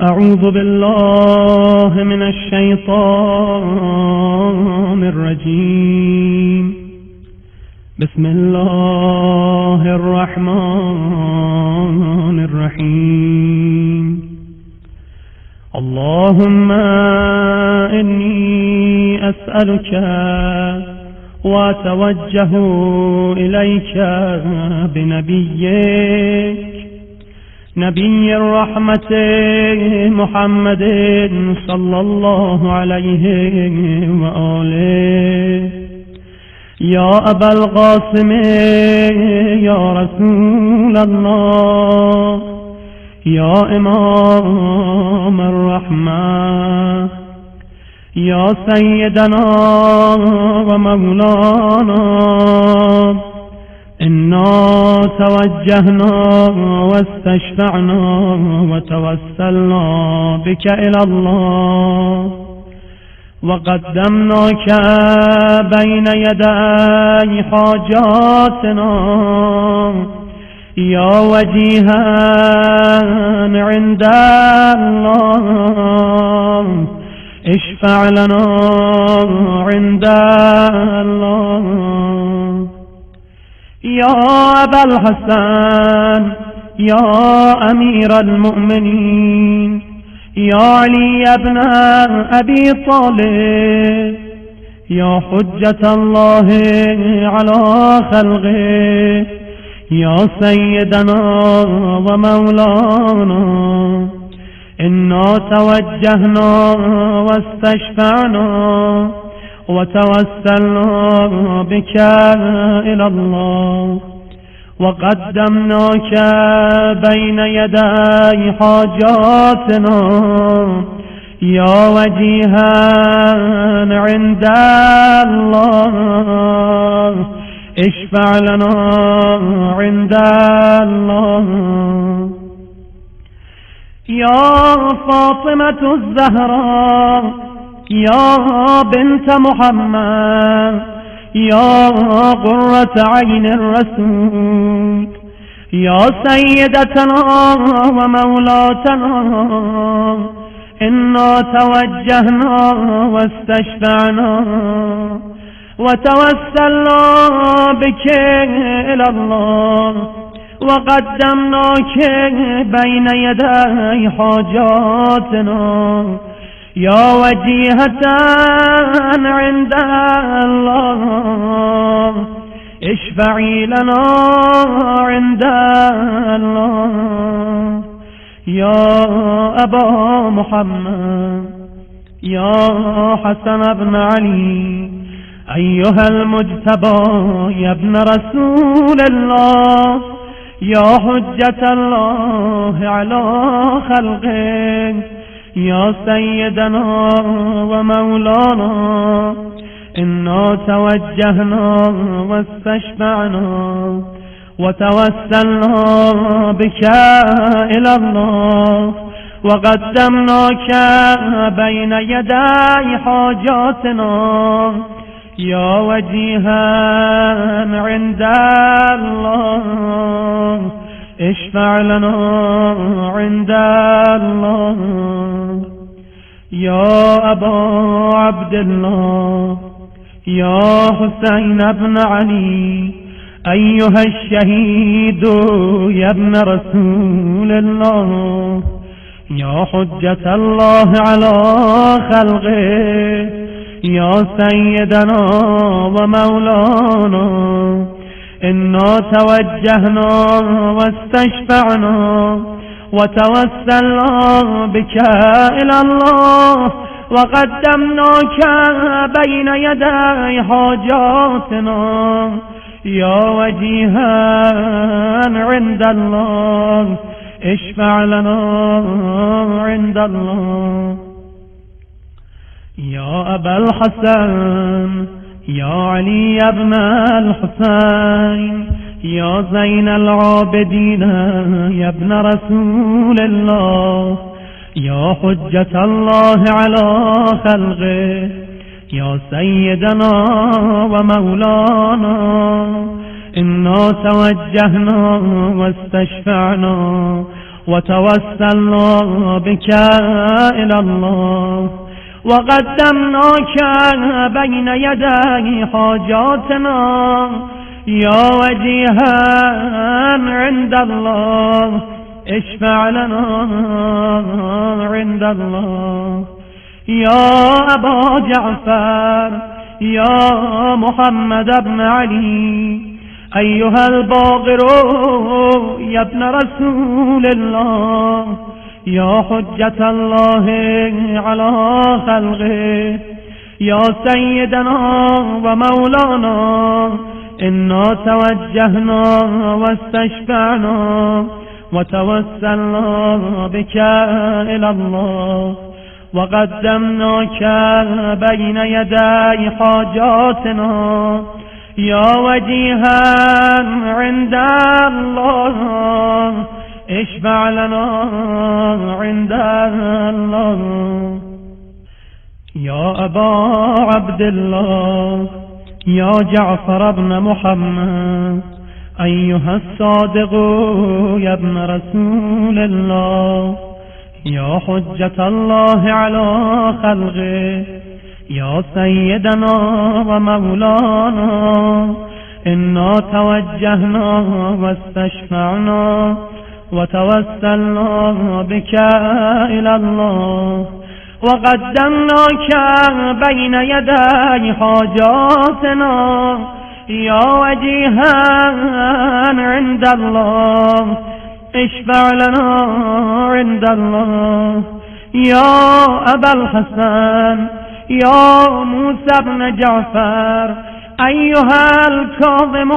أعوذ بالله من الشيطان الرجيم. بسم الله الرحمن الرحيم. اللهم إني أسألك وأتوجه إليك بنبيك نبي الرحمة محمد صلى الله عليه وآله. يا أبا القاسم يا رسول الله، يا إمام الرحمة، يا سيدنا ومولانا، إنا توجهنا واستشفعنا وتوسلنا بك إلى الله، وقدمناك بين يدي حاجاتنا يا وجيها عند الله، اشفع لنا عند الله. يا أبا الحسن، يا أمير المؤمنين، يا علي بن أبي طالب، يا حجة الله على خلقه، يا سيدنا ومولانا، إنا توجهنا واستشفعنا وتوسلنا بك إلى الله، وقدمناك بين يدي حاجاتنا يا وجيها عند الله، اشفع لنا عند الله. يا فاطمة الزهراء، يا بنت محمد، يا قرة عين الرسول، يا سيدتنا ومولاتنا، إنا توجهنا واستشفعنا وتوسلنا بك إلى الله، وقدمناك بين يدي حاجاتنا يا وجيهة عند الله، اشفعي لنا عند الله. يا أبا محمد، يا حسن بن علي، أيها المجتبى يا ابن رسول الله، يا حجة الله على خلقه، يا سيدنا ومولانا، إنا توجهنا واستشفعنا وتوسلنا بك إلى الله، وقدمناك بين يدي حاجاتنا يا وجيها عند الله، اشفع لنا عند الله. يا أبا عبد الله، يا حسين بن علي، أيها الشهيد يا ابن رسول الله، يا حجة الله على خلقه، يا سيدنا ومولانا، إنا توجهنا واستشفعنا وتوسلنا بك إلى الله، وقدمناك بين يدي حاجاتنا يا وجيها عند الله، اشفع لنا عند الله. يا أبا الحسن، يا علي بن الحسين، يا زين العابدين يا ابن رسول الله، يا حجة الله على خلقه، يا سيدنا ومولانا، إنا توجهنا واستشفعنا وتوسلنا بك إلى الله وقدمناك بين يدي حاجاتنا يا وجيها عند الله اشفع لنا عند الله يا أبا جعفر يا محمد بن علي أيها الباقر يا ابن رسول الله يا حجة الله على خلقه يا سيدنا ومولانا إنا توجهنا واستشفعنا وتوسلنا بك إلى الله وقدمناك بين يدي حاجاتنا يا وجيها عند الله اشفع لنا عند الله يا أبا عبد الله يا جعفر بن محمد أيها الصادق يا ابن رسول الله يا حجة الله على خلقه يا سيدنا ومولانا إنا توجهنا واستشفعنا وتوسلنا بك إلى الله وقدمناك بين يدي حاجاتنا يا وجيها عند الله اشفع لنا عند الله يا أبا الحسن يا موسى بن جعفر أيها الكاظم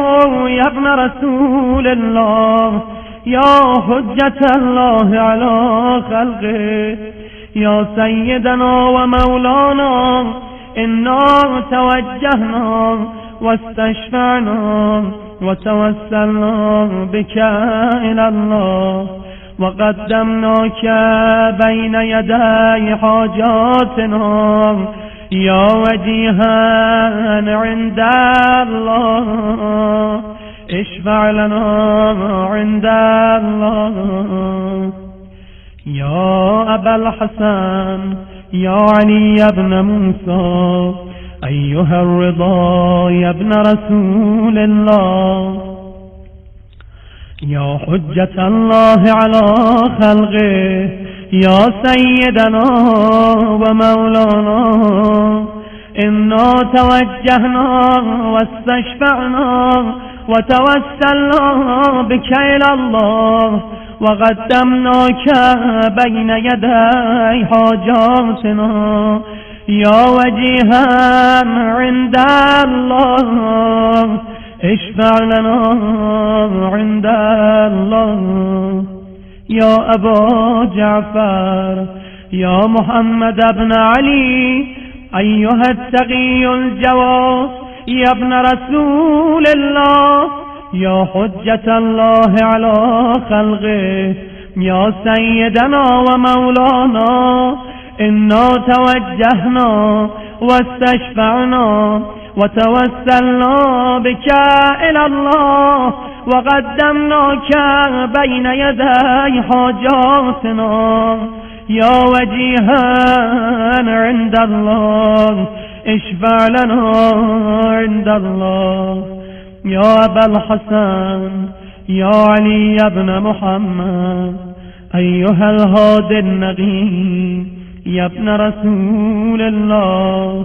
يا ابن رسول الله يا حجة الله على خلقه يا سيدنا ومولانا إنا توجهنا واستشفعنا وتوسلنا بك إلى الله وقدمناك بين يدي حاجاتنا يا وجيها عند الله اشفع لنا عند الله يا أبا الحسن يا علي بن موسى أيها الرضا يا ابن رسول الله يا حجة الله على خلقه يا سيدنا ومولانا إنا توجهنا واستشفعنا وتوسلنا بك إلى الله وقدمناك بين يدي حاجاتنا يا وجيها عند الله اشفع لنا عند الله يا أبا جعفر يا محمد بن علي أيها التقي الجواد يا ابن رسول الله يا حجة الله على خلقه يا سيدنا ومولانا إنا توجهنا واستشفعنا وتوسلنا بك إلى الله وقدمناك بين يدي حاجاتنا يا وجيها عند الله اشفع لنا عند الله يا أبا الحسن يا علي بن محمد أيها الهادي النقي يا ابن رسول الله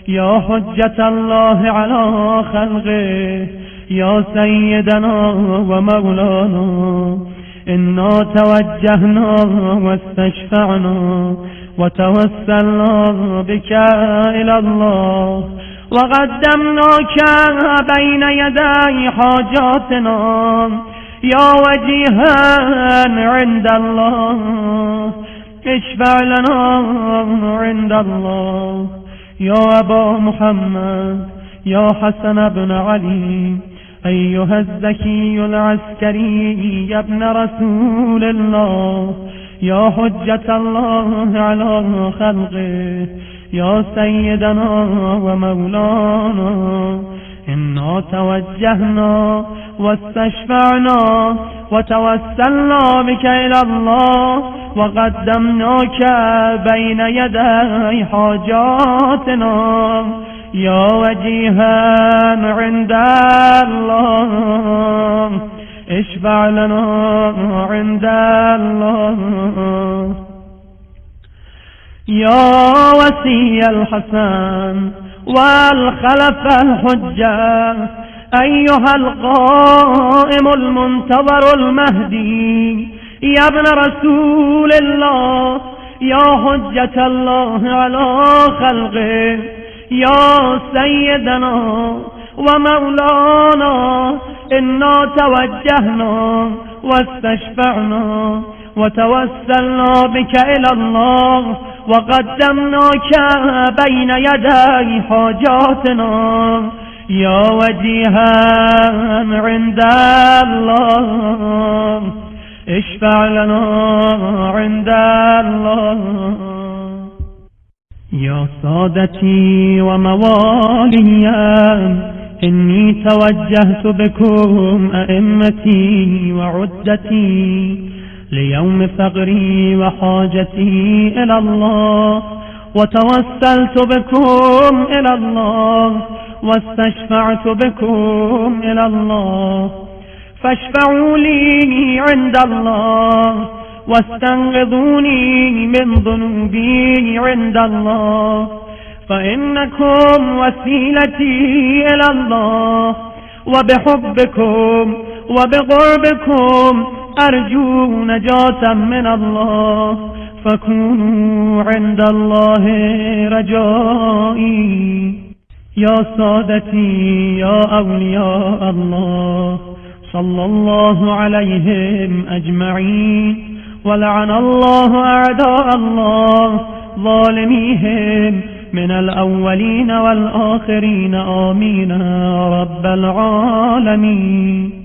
يا حجة الله على خلقه يا سيدنا ومولانا إنا توجهنا واستشفعنا وتوسلنا بك إلى الله وقدمناك بين يدي حاجاتنا يا وجيها عند الله اشفع لنا عند الله يا أبا محمد يا حسن بن علي أيها الزكي العسكري يا ابن رسول الله يا حجة الله على خلقه يا سيدنا ومولانا إنا توجهنا واستشفعنا وتوسلنا بك إلى الله وقدمناك بين يدي حاجاتنا يا وجيها عند الله اشفع لنا عند الله يا وسي الحسن والخلف الحجة أيها القائم المنتظر المهدي يا ابن رسول الله يا حجة الله على خلقه يا سيدنا ومولانا إنا توجهنا واستشفعنا وتوسلنا بك إلى الله وقدمناك بين يدي حاجاتنا يا وجيها عند الله اشفع لنا عند الله يا سادتي وموالي إني توجهت بكم أئمتي وعدتي ليوم فقري وحاجتي إلى الله وتوسلت بكم إلى الله واستشفعت بكم إلى الله فاشفعوا لي عند الله واستنقذوني من ذنوبي عند الله فإنكم وسيلتي إلى الله وبحبكم وبقربكم أرجو نجاة من الله فكونوا عند الله رجائي يا سادتي يا أولياء الله صلى الله عليهم أجمعين ولعن الله أعداء الله ظالميهم من الأولين والآخرين آمين رب العالمين.